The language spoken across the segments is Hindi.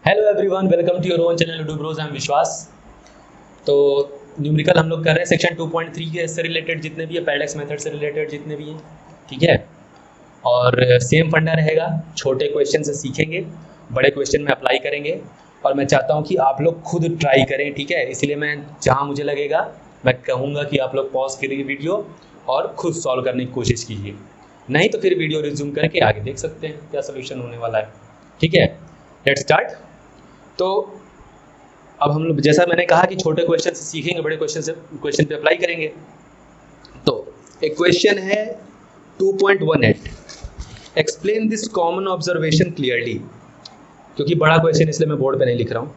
Hello everyone, welcome to your own channel Ludo Bros. I am Vishwas. तो न्यूमेरिकल हम लोग कर रहे हैं सेक्शन 2.3 के से रिलेटेड जितने भी है, पैरेलैक्स मेथड से रिलेटेड जितने भी हैं, ठीक है। और सेम फंडा रहेगा, छोटे क्वेश्चन से सीखेंगे, बड़े क्वेश्चन में अप्लाई करेंगे। और मैं चाहता हूं कि आप लोग खुद ट्राई करें, ठीक है। इसलिए मैं जहां मुझे लगेगा मैं कहूँगा कि आप लोग पॉज करिए वीडियो और खुद सॉल्व करने की कोशिश कीजिए, नहीं तो फिर वीडियो रिज्यूम करके आगे देख सकते हैं क्या सोल्यूशन होने वाला है, ठीक है। Let's start. तो अब हम लोग, जैसा मैंने कहा कि छोटे क्वेश्चन से सीखेंगे, बड़े क्वेश्चन पे अप्लाई करेंगे। तो एक क्वेश्चन है 2.18, explain this common observation clearly. क्योंकि बड़ा क्वेश्चन इसलिए मैं बोर्ड पे नहीं लिख रहा हूँ।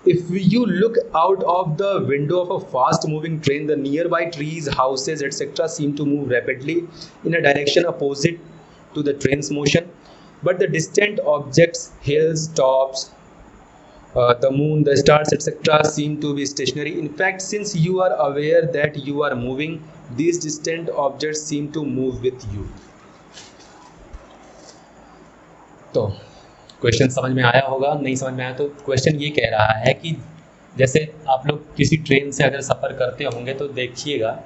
If you look out of the window of a fast moving train, the nearby trees, houses etcetera seem to move rapidly in a direction opposite to the train's motion, but the distant objects, hills, tops, the moon, the stars, etc. seem to be stationary. In fact, since you are aware that you are moving, these distant objects seem to move with you. तो क्वेश्चन समझ में आया होगा, नहीं समझ में आया तो क्वेश्चन ये कह रहा है कि जैसे आप लोग किसी ट्रेन से अगर सफ़र करते होंगे तो देखिएगा,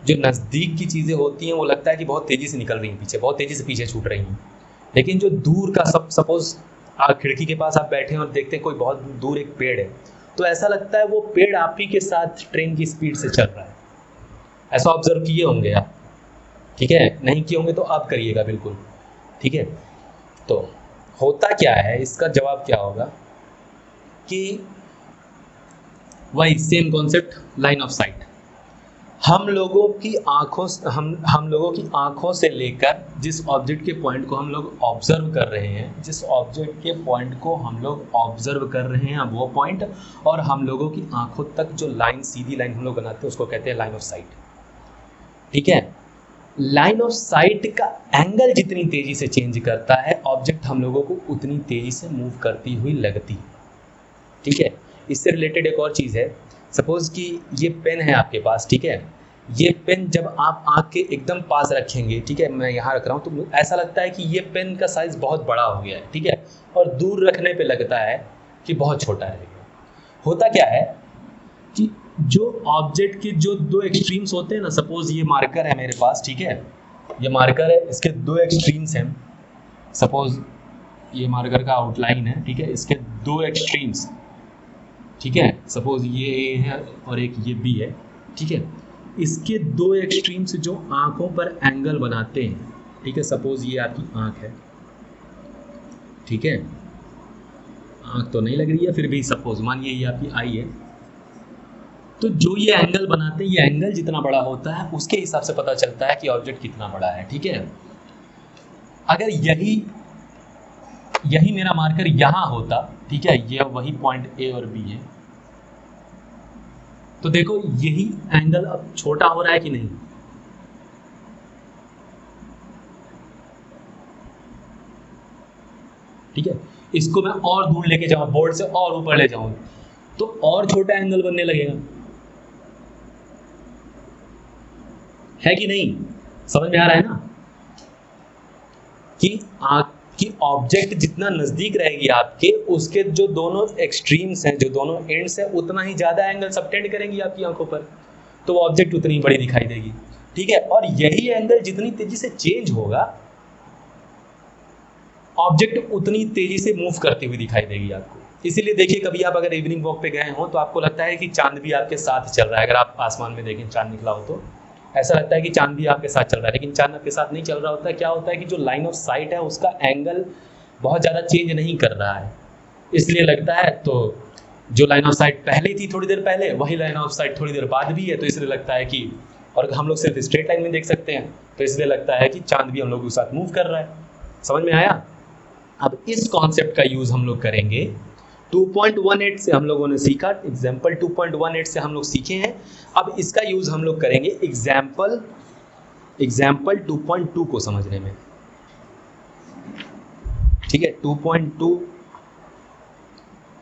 जो नज़दीक की चीज़ें होती हैं वो लगता है कि बहुत तेज़ी से निकल रही हैं पीछे, बहुत तेज़ी से पीछे छूट रही हैं। लेकिन जो दूर का, सपोज आप खिड़की के पास आप बैठे हैं और देखते हैं कोई बहुत दूर एक पेड़ है, तो ऐसा लगता है वो पेड़ आप ही के साथ ट्रेन की स्पीड से चल रहा है। ऐसा ऑब्जर्व किए होंगे आप, ठीक है। नहीं किए होंगे तो आप करिएगा बिल्कुल, ठीक है। तो होता क्या है, इसका जवाब क्या होगा कि वही same concept, line of site. हम लोगों की आंखों से लेकर जिस ऑब्जेक्ट के पॉइंट को हम लोग ऑब्जर्व कर रहे हैं, जिस ऑब्जेक्ट के पॉइंट को हम लोग ऑब्जर्व कर रहे हैं वो पॉइंट, और हम लोगों की आंखों तक जो लाइन, सीधी लाइन हम लोग बनाते हैं उसको कहते हैं लाइन ऑफ साइट, ठीक है। लाइन ऑफ साइट का एंगल जितनी तेजी से चेंज करता है, ऑब्जेक्ट हम लोगों को उतनी तेजी से मूव करती हुई लगती है, ठीक है। इससे रिलेटेड एक और चीज़ है, सपोज कि ये पेन है आपके पास, ठीक है। ये पेन जब आप आँख के एकदम पास रखेंगे, ठीक है, मैं यहाँ रख रहा हूँ, तो ऐसा लगता है कि ये पेन का साइज़ बहुत बड़ा हो गया है, ठीक है। और दूर रखने पे लगता है कि बहुत छोटा रह गया। होता क्या है कि जो ऑब्जेक्ट के जो दो एक्सट्रीम्स होते हैं ना, सपोज ये मार्कर है मेरे पास, ठीक है, ये मार्कर है, इसके दो एक्सट्रीम्स हैं। सपोज ये मार्कर का आउटलाइन है, ठीक है, इसके दो एक्सट्रीम्स, ठीक है। सपोज ये ए है और एक ये बी है, ठीक है। इसके दो एक्सट्रीम से जो आंखों पर एंगल बनाते हैं, ठीक है। सपोज ये आपकी आंख है, ठीक है, आंख तो नहीं लग रही है, फिर भी सपोज मानिए ये आपकी आई है। तो जो ये एंगल बनाते हैं, ये एंगल जितना बड़ा होता है उसके हिसाब से पता चलता है कि ऑब्जेक्ट कितना बड़ा है, ठीक है। अगर यही मेरा मार्कर यहाँ होता, ठीक है, ये वही पॉइंट ए और बी है, तो देखो यही एंगल अब छोटा हो रहा है कि नहीं, ठीक है। इसको मैं और दूर लेके जाऊं, बोर्ड से और ऊपर ले जाऊं, तो और छोटा एंगल बनने लगेगा, है कि नहीं। समझ में आ रहा है ना कि कि ऑब्जेक्ट जितना नज़दीक रहेगी आपके, उसके जो दोनों एक्सट्रीम्स हैं, जो दोनों एंड्स हैं, उतना ही ज़्यादा एंगल सबटेंड करेंगी आपकी आंखों पर, तो वो ऑब्जेक्ट उतनी बड़ी दिखाई देगी, ठीक है। और यही एंगल जितनी तेजी से चेंज होगा, ऑब्जेक्ट उतनी तेजी से मूव करती हुई दिखाई देगी आपको। इसीलिए देखिए, कभी आप अगर इवनिंग वॉक पे गए हो तो आपको लगता है कि चांद भी आपके साथ चल रहा है। अगर आप आसमान में देखें, चांद निकला हो तो ऐसा लगता है कि चांद भी आपके साथ चल रहा है, लेकिन चांद आपके साथ नहीं चल रहा होता है। क्या होता है कि जो लाइन ऑफ साइट है उसका एंगल बहुत ज़्यादा चेंज नहीं कर रहा है, इसलिए लगता है। तो जो लाइन ऑफ साइट पहले थी थोड़ी देर पहले, वही लाइन ऑफ साइट थोड़ी देर बाद भी है, तो इसलिए लगता है कि, और हम लोग सिर्फ स्ट्रेट लाइन में देख सकते हैं, तो इसलिए लगता है कि चांद भी हम लोग के साथ मूव कर रहा है। समझ में आया। अब इस कॉन्सेप्ट का यूज़ हम लोग करेंगे 2.18 से, हम लोगों ने सीखा, एग्जाम्पल 2.18 से हम लोग सीखे हैं। अब इसका यूज़ हम लोग करेंगे एग्जाम्पल 2.2 को समझने में, ठीक है। 2.2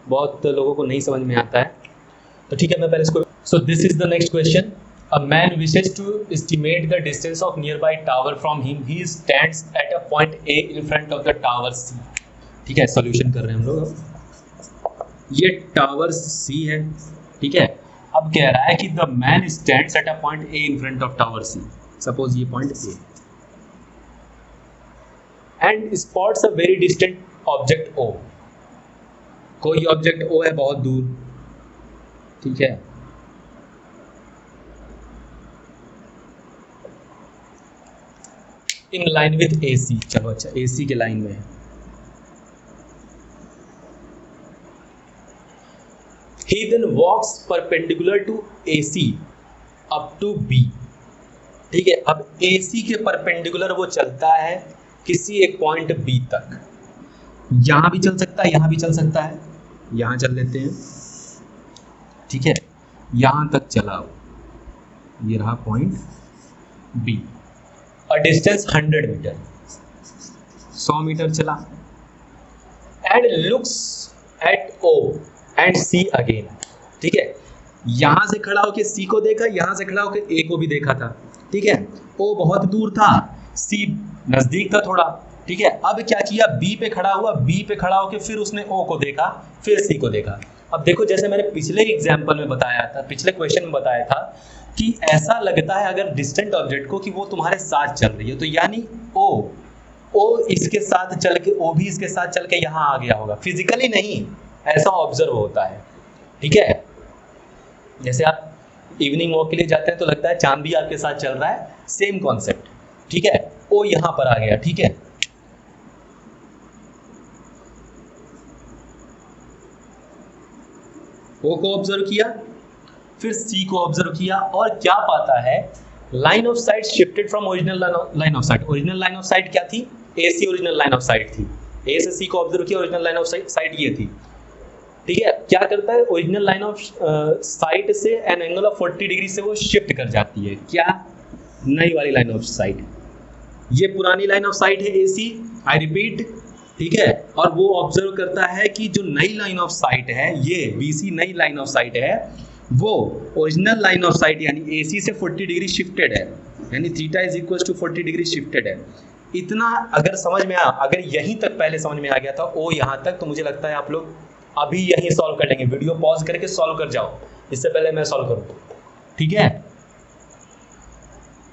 बहुत लोगों को नहीं समझ में आता है, तो ठीक है, मैं पहले इसको। So this is the next question. A man wishes to estimate the distance of nearby tower from him, he stands at a point A in front of the tower C, ठीक है। सॉल्यूशन कर रहे हैं हम लोग। ये टावर सी है, ठीक है। अब कह रहा है कि the man stands at a point A in front of tower C, suppose ये point A, and spots a very distant object O, कोई ऑब्जेक्ट ओ है बहुत दूर, ठीक है। इन लाइन विथ ए सी, चलो अच्छा ए सी के लाइन में है। He then walks perpendicular to AC up to B, ठीक है। अब AC के परपेंडिकुलर वो चलता है किसी एक पॉइंट B तक, यहाँ भी चल सकता है, यहाँ भी चल सकता है, यहाँ चल लेते हैं, ठीक है। यहाँ तक चला वो, ये रहा point B, a distance 100 metre, 100 metre चला, and looks at O and C again, ठीक है। यहां से खड़ा होकर सी को देखा, यहां से खड़ा होकर ए को भी देखा था, ठीक है। ओ बहुत दूर था, सी नजदीक था थोड़ा, ठीक है। अब क्या किया, बी पे खड़ा हुआ, बी पे खड़ा होकर फिर उसने ओ को देखा, फिर सी को देखा। अब देखो जैसे मैंने पिछले एग्जाम्पल में बताया था, पिछले क्वेश्चन में बताया था कि ऐसा लगता है अगर डिस्टेंट ऑब्जेक्ट को कि वो तुम्हारे साथ चल रही है, तो यानी ओ इसके साथ चल के, ओ भी इसके साथ चल के यहाँ आ गया होगा, फिजिकली नहीं, ऐसा ऑब्जर्व होता है, ठीक है। जैसे आप इवनिंग वॉक के लिए जाते हैं तो लगता है चांद भी आपके साथ चल रहा है, सेम कॉन्सेप्ट, ठीक है। ओ यहां पर आ गया, ठीक है। ओ को ऑब्जर्व किया, फिर सी को ऑब्जर्व किया, और क्या पाता है, line of site shifted from original line of site. Original line of site क्या थी, ए सी ओरिजिनल लाइन ऑफ साइट थी, ए से सी को ऑब्जर्व किया, ओरिजिनल लाइन ऑफ साइट ये थी, ठीक है। क्या करता है, ओरिजिनल लाइन ऑफ साइट से एन एंगल ऑफ 40 डिग्री से वो शिफ्ट कर जाती है, क्या, नई वाली लाइन ऑफ साइट। ये पुरानी लाइन ऑफ साइट है AC, आई रिपीट, ठीक है। और वो ऑब्जर्व करता है कि जो नई लाइन ऑफ साइट है, ये BC नई लाइन ऑफ साइट है, वो ओरिजिनल लाइन ऑफ साइट यानी AC से 40 डिग्री शिफ्टेड है, यानी theta is equal to 40 degree shifted है। इतना अगर समझ में अगर यहीं तक पहले समझ में आ गया था, ओ यहाँ तक, तो मुझे लगता है आप लोग अभी यहीं सॉल्व कर लेंगे, वीडियो पॉज करके सॉल्व कर जाओ, इससे पहले मैं सॉल्व करूँ, ठीक है।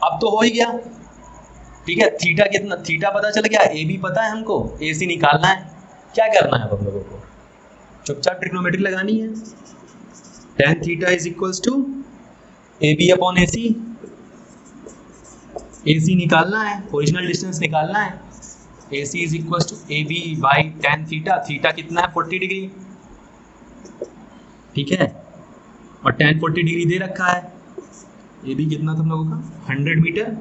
अब तो हो ही गया, ठीक है। थीटा कितना, थीटा पता चल गया, ए भी पता है हमको, AC निकालना है। क्या करना है अब हम लोगों को, चुपचाप ट्रिग्नोमेट्री लगानी है। tan theta is equals to AB upon AC, AC निकालना है, ओरिजिनल डिस्टेंस निकालना है, AC is equals to AB by tan theta, theta कितना है 40 डिग्री, ठीक है। और tan 40 डिग्री दे रखा है, AB कितना था हम लोगों का 100 मीटर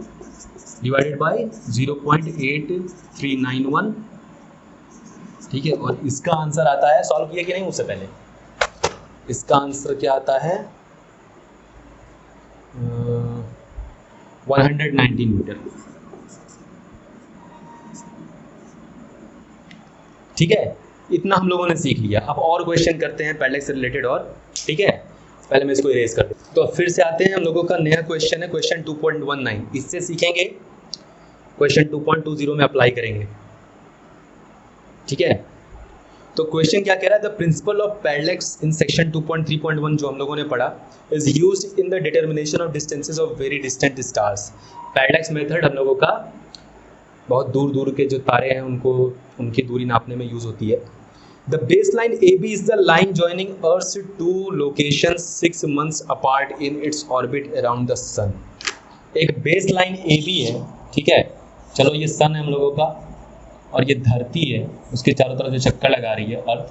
डिवाइडेड बाय 0.8391, ठीक है। और इसका आंसर आता है, सॉल्व किया कि नहीं उससे पहले, इसका आंसर क्या आता है 119 मीटर, ठीक है। इतना हम लोगों ने सीख लिया। अब और क्वेश्चन करते हैं पैरेलल से रिलेटेड, और ठीक है, पहले मैं इसको इरेज कर दूं। तो फिर से आते हैं, हम लोगों का नया क्वेश्चन है क्वेश्चन 2.19, इससे सीखेंगे, क्वेश्चन 2.20 में अप्लाई करेंगे, ठीक है। तो क्वेश्चन क्या कह रहा है, the principle of parallax in section 2.3.1 जो हम लोगों ने पढ़ा, is used in the determination of distances of very distant stars. Parallax method हम लोगों का बहुत दूर दूर के जो तारे हैं उनको, उनकी दूरी नापने में यूज होती है। The base line AB is the line joining earth to location 6 months apart in its orbit around the sun. एक बेस लाइन AB है, ठीक है। चलो ये सन है हम लोगों का, और ये धरती है, उसके चारों तरफ जो चक्कर लगा रही है अर्थ,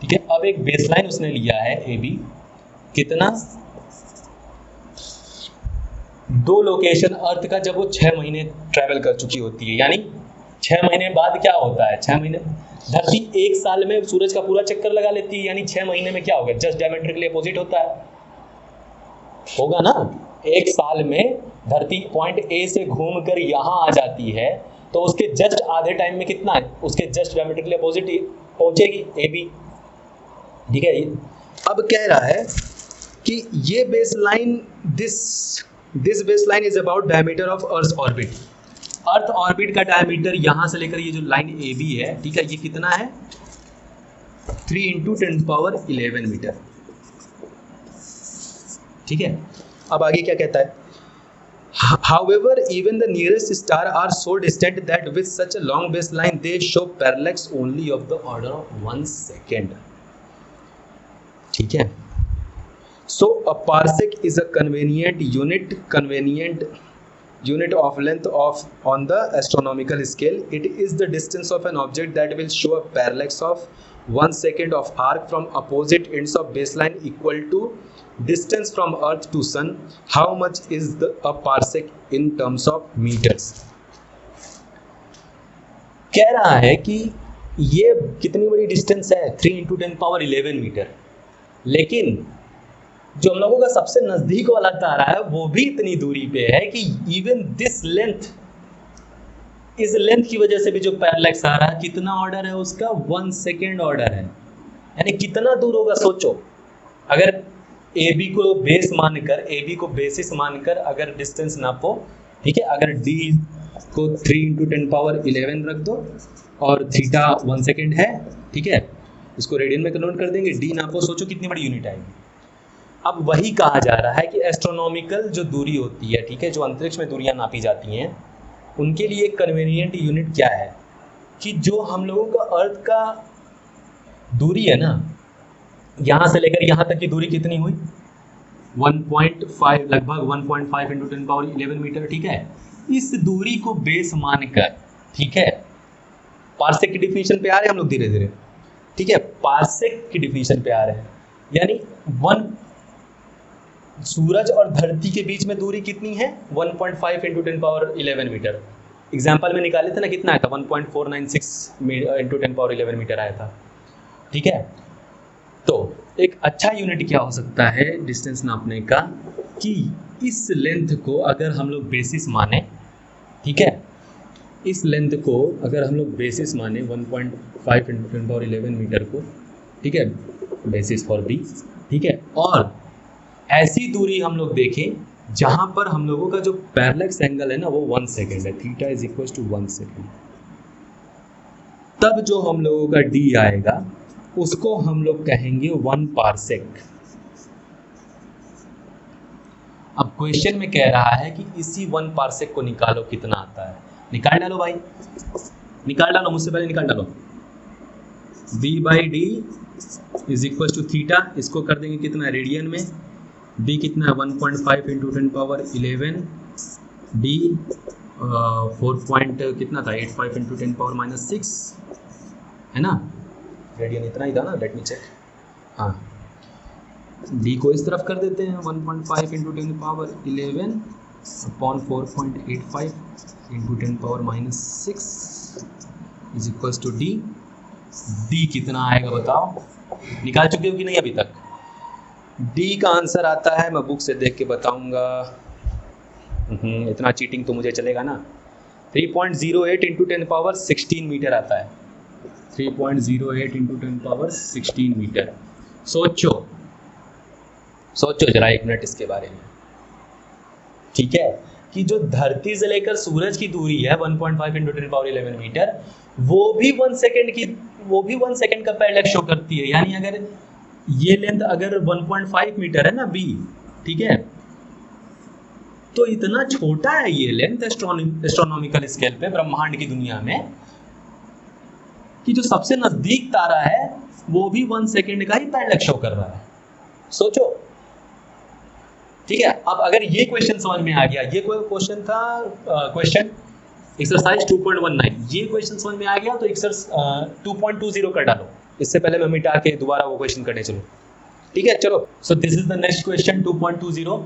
ठीक है। अब एक बेस लाइन उसने लिया है AB, कितना, 2 लोकेशन अर्थ का, जब वो 6 महीने ट्रैवल कर चुकी होती है, यानी 6 महीने बाद क्या होता है, 6 महीने, धरती 1 साल में सूरज का पूरा चक्कर लगा लेती है, यानी 6 महीने में क्या होगा, जस्ट डायमेट्रिकली अपोजिट होता है, होगा ना। 1 साल में धरती पॉइंट A से घूम कर यहाँ आ जाती है, तो उसके जस्ट आधे टाइम में कितना है, उसके जस्ट डायमेट्रिकली अपोजिट पहुंचेगी AB, ठीक है। अब कह रहा है कि ये base line, this base line is about diameter of earth orbit. Earth orbit का डायमीटर यहाँ से लेकर ये जो लाइन AB है, ठीक है, ये कितना है 3×10⁻11 मीटर। ठीक है, अब आगे क्या कहता है, However, even the nearest star are so distant that with such a long baseline they show parallax only of the order of 1 second. ठीक है, so a parsec is a convenient unit of length of on the astronomical scale. It is the distance of an object that will show a parallax of 1 second of arc from opposite ends of baseline equal to distance from earth to sun. How much is a parsec in terms of meters? कह रहा है कि ये कितनी बड़ी डिस्टेंस है, 3×10⁻11 मीटर, लेकिन जो हम लोगों का सबसे नजदीक वाला तारा है वो भी इतनी दूरी पे है कि इवन दिस लेंथ, इस लेंथ की वजह से भी जो पैरेलैक्स आ रहा है, कितना ऑर्डर है उसका, 1 सेकेंड ऑर्डर है। यानी कितना दूर होगा सोचो, अगर ए बी को बेस मानकर, ए बी को बेसिस मानकर अगर डिस्टेंस नापो, ठीक है, अगर डी को 3×10⁻11 रख दो और थीटा 1 सेकेंड है, ठीक है, इसको रेडियन में कन्वर्ट कर देंगे, डी नापो, सोचो कितनी बड़ी यूनिट आएगी। अब वही कहा जा रहा है कि एस्ट्रोनॉमिकल जो दूरी होती है, ठीक है, जो अंतरिक्ष में दूरियां नापी जाती हैं, उनके लिए एक कन्वीनियंट यूनिट क्या है कि जो हम लोगों का अर्थ का दूरी है ना, यहाँ से लेकर यहाँ तक की दूरी कितनी हुई, 1.5, लगभग 1.5 × 10⁻11 मीटर। ठीक है, इस दूरी को बेस मानकर, ठीक है, पार्सेक की डिफिनीशन पे आ रहे हैं हम लोग धीरे धीरे, ठीक है, पार्सेक की डिफिनीशन पे आ रहे हैं, यानी सूरज और धरती के बीच में दूरी कितनी है, 1.5 × 10⁻11 मीटर। एग्जाम्पल में निकाले थे ना, कितना आया था, 1.496 × 10⁻11 मीटर आया था। ठीक है, तो एक अच्छा यूनिट क्या हो सकता है डिस्टेंस नापने का कि इस लेंथ को अगर हम लोग बेसिस माने, ठीक है, इस लेंथ को अगर हम लोग बेसिस माने 1.5 × 10⁻11 मीटर को, ठीक है, बेसिस फॉर बी, ठीक है, और ऐसी दूरी हम लोग देखें जहां पर हम लोगों का जो पैरेलैक्स एंगल है ना वो 1 सेकेंड है, theta is equal to 1 second, तब जो हम लोगों का डी आएगा उसको हम लोग कहेंगे 1 पार्सेक। अब क्वेश्चन में कह रहा है कि इसी 1 पार्सेक को निकालो, कितना आता है, निकाल डालो भाई, निकाल डालो, मुझसे पहले निकाल डालो। b/d is equal to theta, इसको कर देंगे कितना, रेडियन में, d कितना है 1.5 × 10⁻11, d 4 कितना था 85 × 10⁻⁻6 है ना, रेडियन इतना ही था ना, लेट मी चेक, हाँ, d को इस तरफ कर देते हैं 1.5 × 10⁻11 upon 4.85 × 10⁻�6 is equals to d। d कितना आएगा बताओ, निकाल चुके हो कि नहीं अभी तक? d का आंसर आता है, मैं बुक से देख के बताऊंगा, इतना चीटिंग तो मुझे चलेगा ना, 3.08 × 10⁻16 मीटर आता है, 3.08 × 10⁻16 मीटर। सोचो सोचो जरा एक मिनट इसके बारे में, ठीक है, कि जो धरती से लेकर सूरज की दूरी है 1.5 × 10⁻11 मीटर, वो भी 1 सेकेंड का पैरेलैक्स शो करती है। यानी अगर ये लेंथ अगर 1.5 मीटर है ना b, ठीक है, तो इतना छोटा है ये लेंथ एस्ट्रोनॉमिकल स्केल पे ब्रह्मांड की दुनिया में कि जो सबसे नजदीक तारा है वो भी 1 सेकेंड का ही पैरेलैक्स शो कर रहा है। सोचो, ठीक है। अब अगर ये क्वेश्चन समझ में आ गया, ये कोई क्वेश्चन था, क्वेश्चन एक्सरसाइज 2.19, ये क्वेश्चन समझ में आ गया तो एक्सरसाइज 2.20 कर डालो, इससे पहले मैं मिटा के दोबारा वो क्वेश्चन करने चलो, ठीक है। चलो, सो this is the next question 2.20।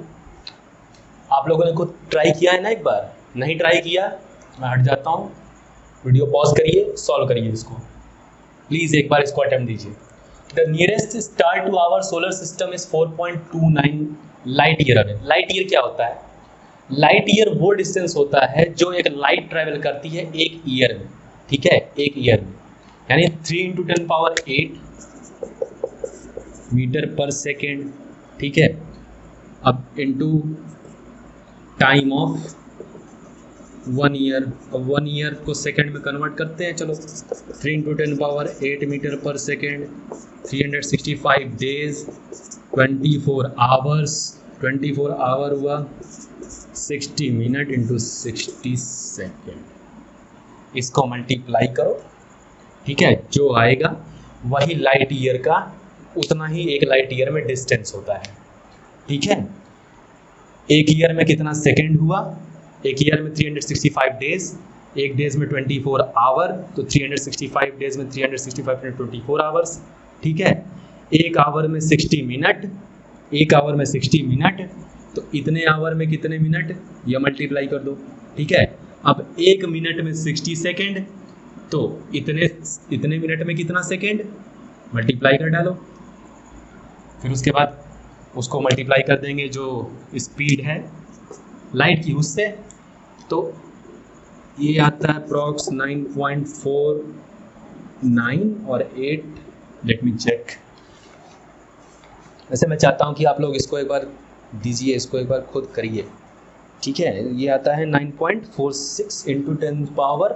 आप लोगों ने खुद ट्राई किया है ना, एक बार नहीं ट्राई किया मैं हट जाता हूँ, वीडियो पॉज करिए, सॉल्व करिए इसको प्लीज, एक बार इसको अटेम्प्ट दीजिए। The nearest star to our solar system is 4.29 light year away. Light year क्या होता है? लाइट ईयर वो डिस्टेंस होता है जो एक लाइट ट्रेवल करती है एक ईयर में, ठीक है, एक ईयर में, यानी 3 × 10⁸ मीटर पर सेकेंड, ठीक है। अब इनटू टाइम ऑफ 1 ईयर, अब 1 ईयर को सेकेंड में कन्वर्ट करते हैं, चलो 3 × 10⁸ मीटर पर सेकेंड 365 डेज 24 आवर्स, 24 आवर हुआ 60 मिनट इंटू 60 सेकेंड, इसको मल्टीप्लाई करो, ठीक है, जो आएगा वही लाइट ईयर का, उतना ही एक लाइट ईयर में डिस्टेंस होता है, ठीक है। एक ईयर में कितना सेकेंड हुआ, एक ईयर में 365 डेज, एक डेज में 24 आवर, तो 365 डेज में 365 में 24 आवर्स, ठीक है। एक आवर में 60 मिनट, एक आवर में 60 मिनट, तो इतने आवर में कितने मिनट, यह मल्टीप्लाई कर दो, ठीक है। अब एक मिनट में 60 सेकेंड, तो इतने मिनट में कितना सेकेंड, मल्टीप्लाई कर डालो, फिर उसके बाद उसको मल्टीप्लाई कर देंगे जो स्पीड है लाइट की उससे, तो ये आता है अप्रॉक्स 9.49 और 8, लेट मी चेक। वैसे मैं चाहता हूँ कि आप लोग इसको एक बार दीजिए, इसको एक बार खुद करिए, ठीक है। ये आता है 9.46 इंटू 10 पावर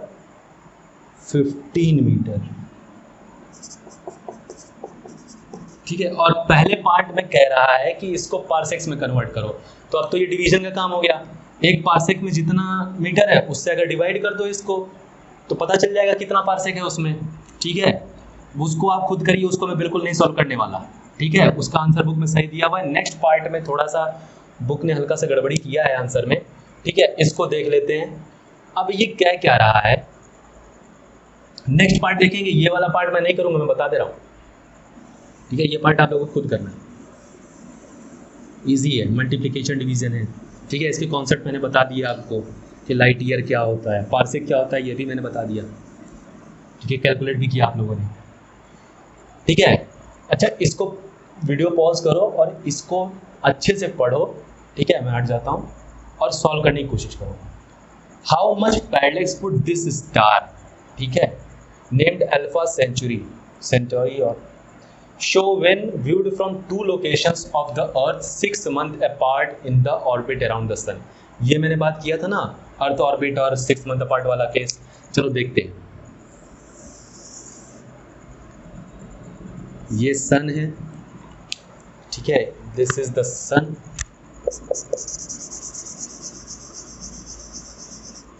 15 मीटर, ठीक है। और पहले पार्ट में कह रहा है कि इसको पार्सेक्स में कन्वर्ट करो, तो अब तो ये डिवीजन का काम हो गया, एक पार्सेक में जितना मीटर है उससे अगर डिवाइड कर दो इसको, तो पता चल जाएगा कितना पार्सेक है उसमें, ठीक है। उसको आप खुद करिए, उसको मैं बिल्कुल नहीं सॉल्व करने वाला, ठीक है। उसका आंसर बुक में सही दिया हुआ है, नेक्स्ट पार्ट में थोड़ा सा बुक ने हल्का सा गड़बड़ी किया है आंसर में, ठीक है। इसको देख लेते हैं। अब ये क्या रहा है, नेक्स्ट पार्ट देखेंगे, ये वाला पार्ट मैं नहीं करूँगा, मैं बता दे रहा हूँ, ठीक है। ये पार्ट आप लोगों को खुद करना है, ईजी है, मल्टीप्लिकेशन डिवीजन है, ठीक है। इसके कॉन्सेप्ट मैंने बता दिया आपको कि लाइट ईयर क्या होता है, पार्सेक क्या होता है, ये भी मैंने बता दिया, ठीक है। कैलकुलेट भी किया आप लोगों ने, ठीक है। अच्छा, इसको वीडियो पॉज करो और इसको अच्छे से पढ़ो, ठीक है। मैं हट जाता हूँ और सॉल्व करने की कोशिश करो। How much parallax would this star, ठीक है, नेम्ड अल्फा सेंचुरी और show when viewed from two locations of the earth 6 months apart in the orbit around the sun। ये मैंने बात किया था ना, अर्थ ऑर्बिट और 6 मंथ अपार्ट वाला केस। चलो देखते हैं, ये सन है, ठीक है, दिस इज द सन,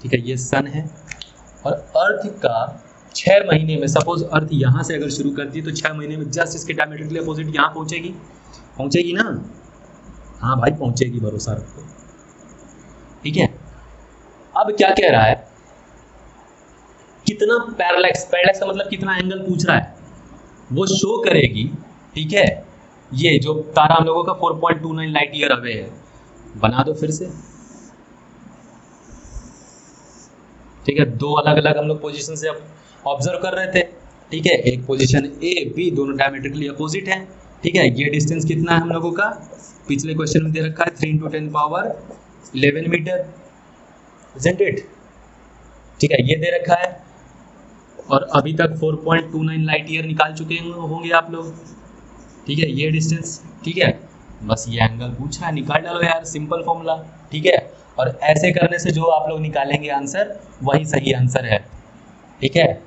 ठीक है, ये सन है। और अर्थ का 6 महीने में, सपोज अर्थ यहाँ से अगर शुरू करती है तो 6 महीने में जस्ट इसके डायमेट्रिकली अपोजिट यहाँ पहुँचेगी ना, हाँ भाई पहुँचेगी, भरोसा रखो, ठीक है। अब क्या कह रहा है, कितना पैरेलैक्स का मतलब कितना एंगल पूछ रहा है, वो शो करेगी, ठीक है। ये जो तारा हम लोगों का 4.29 लाइट ईयर अवे है, बना दो फिर से, ठीक है। दो अलग अलग हम लोग पोजीशन से ऑब्जर्व कर रहे थे, ठीक है। एक पोजीशन ए बी दोनों डायमेट्रिकली अपोजिट है, ठीक है। ये डिस्टेंस कितना है हम लोगों का, पिछले क्वेश्चन में दे रखा है 3 into 10 power 11 metre, isn't it, ठीक है, ये दे रखा है। और अभी तक 4.29 लाइट ईयर निकाल चुके होंगे आप लोग, ठीक है। ये डिस्टेंस, ठीक है, बस ये एंगल पूछा है, निकाल डालो यार, सिंपल फॉर्मूला, ठीक है। और ऐसे करने से जो आप लोग निकालेंगे आंसर, वही सही आंसर है, ठीक है।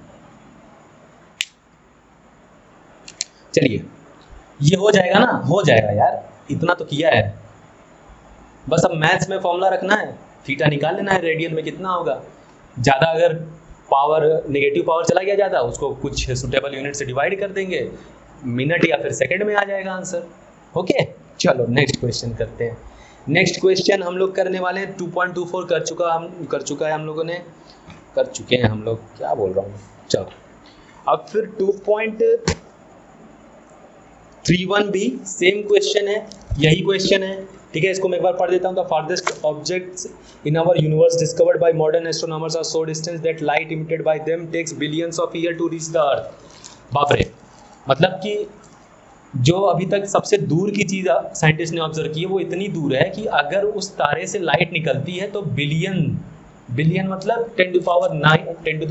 चलिए, ये हो जाएगा ना, हो जाएगा यार, इतना तो किया है, बस अब मैथ्स में फॉर्मूला रखना है, थीटा निकाल लेना है, रेडियन में कितना होगा। ज़्यादा अगर पावर नेगेटिव पावर चला गया ज़्यादा, उसको कुछ सुटेबल यूनिट से डिवाइड कर देंगे, मिनट या फिर सेकंड में आ जाएगा आंसर, ओके। चलो नेक्स्ट क्वेश्चन करते हैं। नेक्स्ट क्वेश्चन हम लोग करने वाले हैं 2.24 कर चुका है हम लोगों ने, कर चुके हैं हम लोग, क्या बोल रहा हूँ। चलो अब फिर 2.31 भी सेम क्वेश्चन है, यही क्वेश्चन है, ठीक है। इसको मैं एक बार पढ़ देता हूँ। The farthest objects in our universe discovered by modern astronomers are so distance that light emitted by them takes billions of year to reach the earth. बाप रे, मतलब कि जो अभी तक सबसे दूर की चीज़ साइंटिस्ट ने ऑब्जर्व की है, वो इतनी दूर है कि अगर उस तारे से लाइट निकलती है तो बिलियन मतलब 10 टू द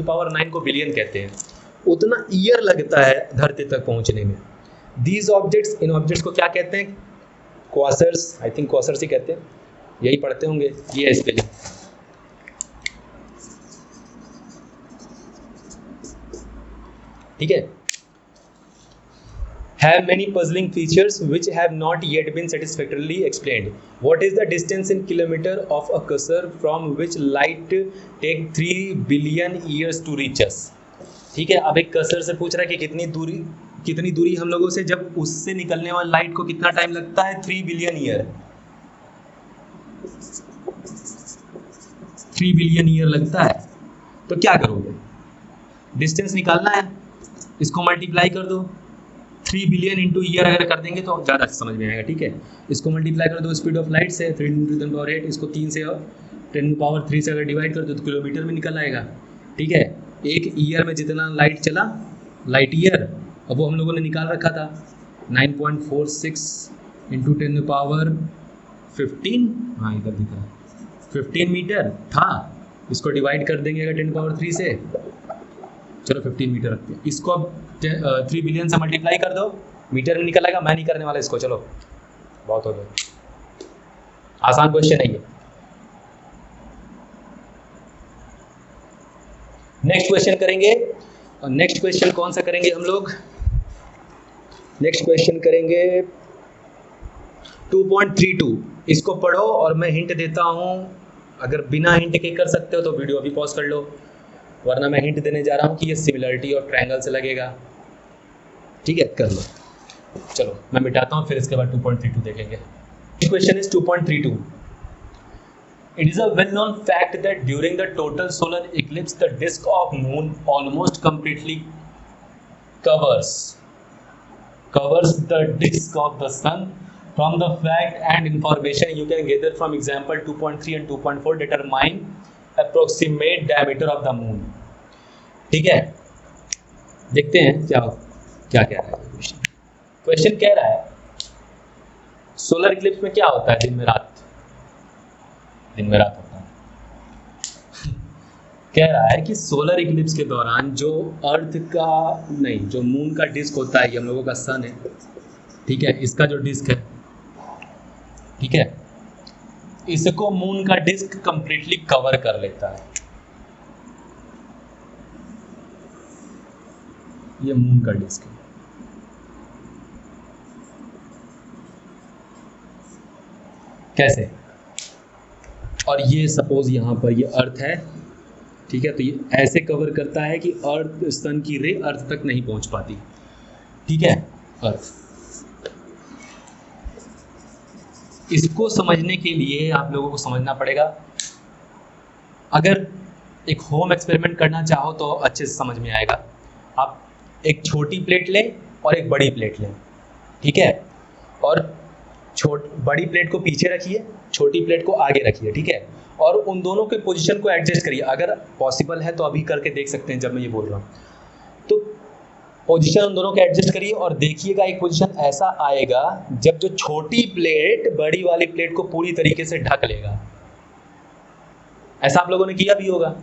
पावर 9 को बिलियन कहते हैं, उतना ईयर लगता है धरती तक पहुंचने में। दीज ऑब्जेक्ट्स, इन ऑब्जेक्ट्स को क्या कहते हैं, क्वासर्स, आई थिंक क्वासर्स ही कहते हैं, यही पढ़ते होंगे, ये है स्पेलिंग, ठीक है। have many puzzling features which have not yet been satisfactorily explained. What is the distance in kilometer of a cursor from which light take 3 billion years to reach us? ठीक है, अब एक कर्सर से पूछ रहा है कि कितनी दूरी हम लोगों से, जब उससे निकलने वाली लाइट को कितना टाइम लगता है? 3 बिलियन ईयर। 3 बिलियन ईयर लगता है। तो क्या करोगे? डिस्टेंस निकालना है, इसको मल्टीप्लाई कर दो। 3 बिलियन इंटू ईयर अगर कर देंगे तो ज़्यादा समझ में आएगा। ठीक है, इसको मल्टीप्लाई कर दो स्पीड ऑफ लाइट से, 3 × 10⁸, इसको 3 से 10⁻³ से अगर डिवाइड कर दो तो किलोमीटर में निकल आएगा। ठीक है, एक ईयर में जितना लाइट चला, लाइट ईयर, अब वो हम लोगों ने निकाल रखा था 9.46 इंटू 10⁻15, हाँ इधर दिख रहा है, 15 मीटर था। इसको डिवाइड कर देंगे अगर 10⁻³ से, चलो 15 मीटर रखते हैं। इसको अब 3 बिलियन से मल्टीप्लाई कर दो, मीटर में निकल आएगा। मैं नहीं करने वाला इसको, चलो बहुत हो गया, आसान क्वेश्चन है ये। नेक्स्ट क्वेश्चन करेंगे, और नेक्स्ट क्वेश्चन कौन सा करेंगे हम लोग? नेक्स्ट क्वेश्चन करेंगे 2.32। इसको पढ़ो और मैं हिंट देता हूं, अगर बिना हिंट के कर सकते हो तो वीडियो अभी पॉज कर लो, वरना मैं हिंट देने जा रहा हूं कि ये सिमिलरिटी और ट्रायंगल से लगेगा। ठीक है, कर लो। चलो मैं मिटाता हूं, फिर इसके बाद 2.32 देखेंगे। Question is 2.32। It is a well-known fact that during the total solar eclipse, the disk of moon almost completely covers the disk of the sun. From the fact and information you can gather from example 2.3 and 2.4, determine approximate diameter of the moon. ठीक है, देखते हैं क्या कह रहा है क्वेश्चन। क्वेश्चन कह रहा है सोलर इक्लिप्स में क्या होता है? दिन में रात होता है। कह रहा है कि सोलर इक्लिप्स के दौरान जो जो मून का डिस्क होता है, ये हम लोगों का सन है, ठीक है, इसका जो डिस्क है, ठीक है, इसको मून का डिस्क कंप्लीटली कवर कर लेता है। ये मून का डिस्क है। कैसे? और ये सपोज यहाँ पर ये अर्थ है, ठीक है, तो ये ऐसे कवर करता है कि अर्थ, सन की रे अर्थ तक नहीं पहुंच पाती। ठीक है, अर्थ। इसको समझने के लिए आप लोगों को समझना पड़ेगा, अगर एक होम एक्सपेरिमेंट करना चाहो तो अच्छे से समझ में आएगा। आप एक छोटी प्लेट लें और एक बड़ी प्लेट लें, ठीक है, और बड़ी प्लेट को पीछे रखिए, छोटी प्लेट को आगे रखिए, ठीक है, और उन दोनों के पोजीशन को एडजस्ट करिए। अगर पॉसिबल है तो अभी करके देख सकते हैं जब मैं ये बोल रहा हूँ, तो पोजीशन उन दोनों के एडजस्ट करिए और देखिएगा एक पोजीशन ऐसा आएगा जब जो छोटी प्लेट बड़ी वाली प्लेट को पूरी तरीके से ढक लेगा। ऐसा आप लोगों ने किया भी होगा,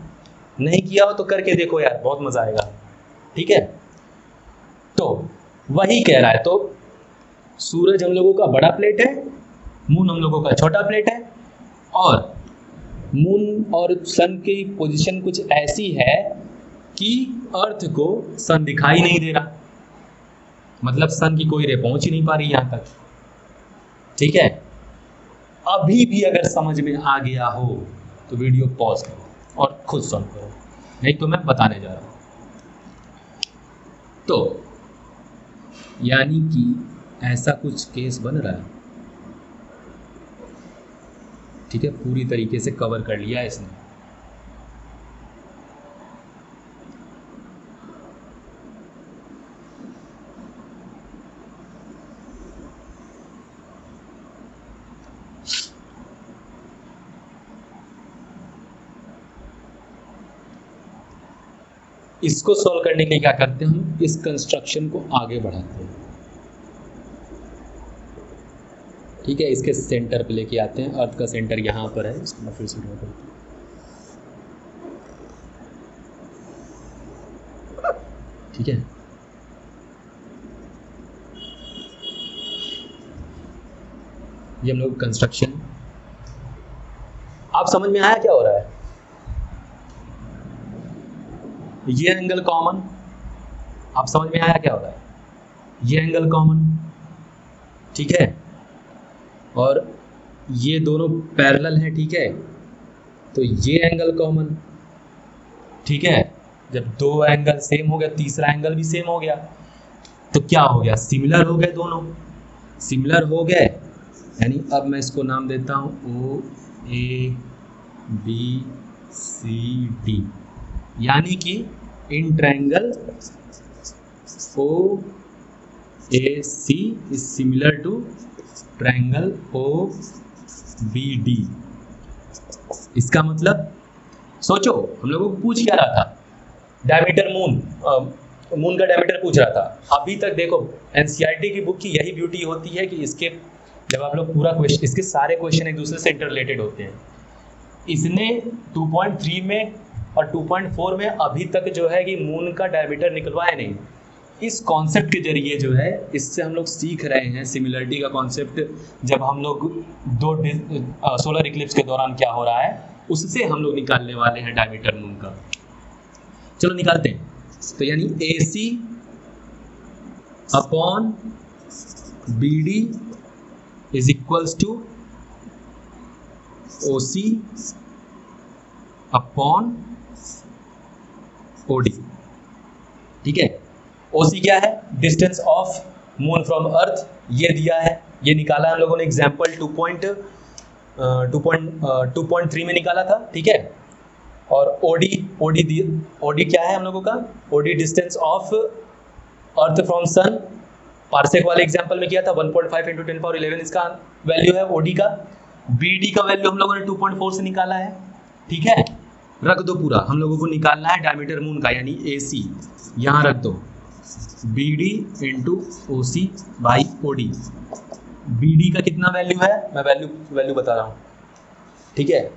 नहीं किया हो तो करके देखो यार, बहुत मजा आएगा। ठीक है, तो वही कह रहा है। तो सूरज हम लोगों का बड़ा प्लेट है, मून हम लोगों का छोटा प्लेट है, और मून और सन की पोजीशन कुछ ऐसी है कि अर्थ को सन दिखाई नहीं दे रहा, मतलब सन की कोई रे पहुंच ही नहीं पा रही यहां तक। ठीक है, अभी भी अगर समझ में आ गया हो तो वीडियो पॉज करो और खुद सॉल्व करो, नहीं तो मैं बताने जा रहा हूं। तो यानी कि ऐसा कुछ केस बन रहा है, ठीक है, पूरी तरीके से कवर कर लिया है इसने। इसको सॉल्व करने के लिए क्या करते हैं, हम इस कंस्ट्रक्शन को आगे बढ़ाते हैं। ठीक है, इसके सेंटर पे लेके आते हैं। अर्थ का सेंटर यहाँ पर है, इसको मैं फिर से ड्रॉ करता हूँ। ठीक है, ये हम लोग कंस्ट्रक्शन, आप समझ में आया क्या हो रहा है? ये एंगल कॉमन, आप समझ में आया क्या हो रहा है? ये एंगल कॉमन, ठीक है, और ये दोनों पैरेलल है, ठीक है, तो ये एंगल कॉमन, ठीक है। जब दो एंगल सेम हो गया, तीसरा एंगल भी सेम हो गया, तो क्या हो गया, सिमिलर हो गए, दोनों सिमिलर हो गए, यानी अब मैं इसको नाम देता हूँ ओ ए बी सी डी, यानी कि in triangle O A C is similar to triangle O B D. इसका मतलब सोचो, हम लोगों को पूछ क्या रहा था, डायमीटर मून का डायमीटर पूछ रहा था। अभी तक देखो एनसीईआरटी की बुक की यही ब्यूटी होती है कि इसके जब आप लोग पूरा क्वेश्चन, इसके सारे क्वेश्चन एक दूसरे से इंटररिलेटेड होते हैं। इसने 2.3 में और 2.4 में अभी तक जो है कि मून का डायमीटर निकलवाया नहीं। इस कॉन्सेप्ट के जरिए जो है, इससे हम लोग सीख रहे हैं सिमिलरिटी का कॉन्सेप्ट। जब हम लोग दो सोलर इक्लिप्स के दौरान क्या हो रहा है, उससे हम लोग निकालने वाले हैं डायमीटर मून का। चलो निकालते हैं। तो यानी AC upon BD is equals to OC upon OD, ठीक है। OC क्या है, distance of moon from earth, ये दिया है, ये निकाला हम लोगों ने एग्जाम्पल 2.3 में निकाला था, ठीक है। और OD क्या है हम लोगों का, OD distance of earth from sun, parsec वाले एग्जाम्पल में किया था, 1.5 × 10⁻11 इसका वैल्यू है OD का। BD का वैल्यू हम लोगों ने 2.4 से निकाला है, ठीक है। रख दो पूरा, हम लोगों को निकालना है डायमीटर मून का, यानी AC यहाँ रख दो, BD × OC by OD। BD का कितना वैल्यू है, मैं वैल्यू बता रहा हूँ, ठीक है,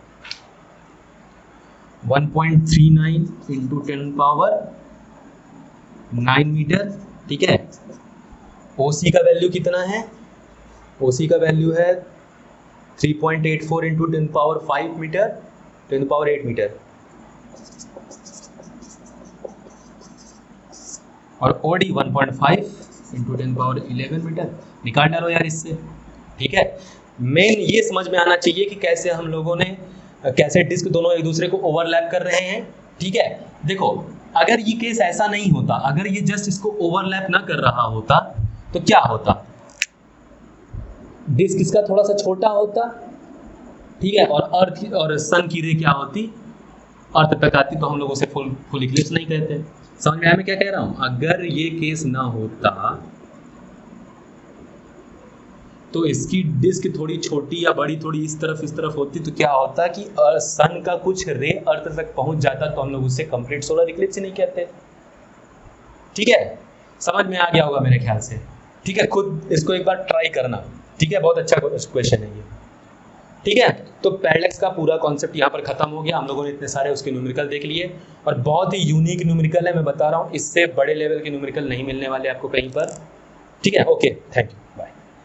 1.39 × 10⁻9 मीटर, ठीक है। OC का वैल्यू कितना है, OC का वैल्यू है 3.84 × 10⁻5 मीटर, 10⁻8 मीटर। और OD 1.5 × 10⁻11 मीटर। निकाल डालो यार इससे, ठीक है। मेन ये समझ में आना चाहिए कि कैसे हम लोगों ने, कैसे डिस्क दोनों एक दूसरे को ओवरलैप कर रहे हैं, ठीक है। देखो अगर ये केस ऐसा नहीं होता, अगर ये जस्ट इसको ओवरलैप ना कर रहा होता तो क्या होता, डिस्क इसका थोड़ा सा छोटा होता, ठीक है, और अर्थ और सन की रे क्या होती, अर्थ तक आती, तो हम लोग उसे फुल इक्लिप्स नहीं कहते। समझ में आया मैं क्या कह रहा हूं, अगर ये केस ना होता तो इसकी डिस्क थोड़ी छोटी या बड़ी, थोड़ी इस तरफ होती, तो क्या होता कि सन का कुछ रे अर्थ तक पहुंच जाता, तो हम लोग उससे कंप्लीट सोलर इक्लिप्स नहीं कहते, ठीक है। समझ में आ गया होगा मेरे ख्याल से, ठीक है। खुद इसको एक बार ट्राई करना, ठीक है, बहुत अच्छा क्वेश्चन है ये, ठीक है। तो पैरेलैक्स का पूरा कॉन्सेप्ट यहाँ पर खत्म हो गया। हम लोगों ने इतने सारे उसके न्यूमेरिकल देख लिए, और बहुत ही यूनिक न्यूमेरिकल है, मैं बता रहा हूँ, इससे बड़े लेवल के न्यूमेरिकल नहीं मिलने वाले आपको कहीं पर, ठीक है। Okay, thank you.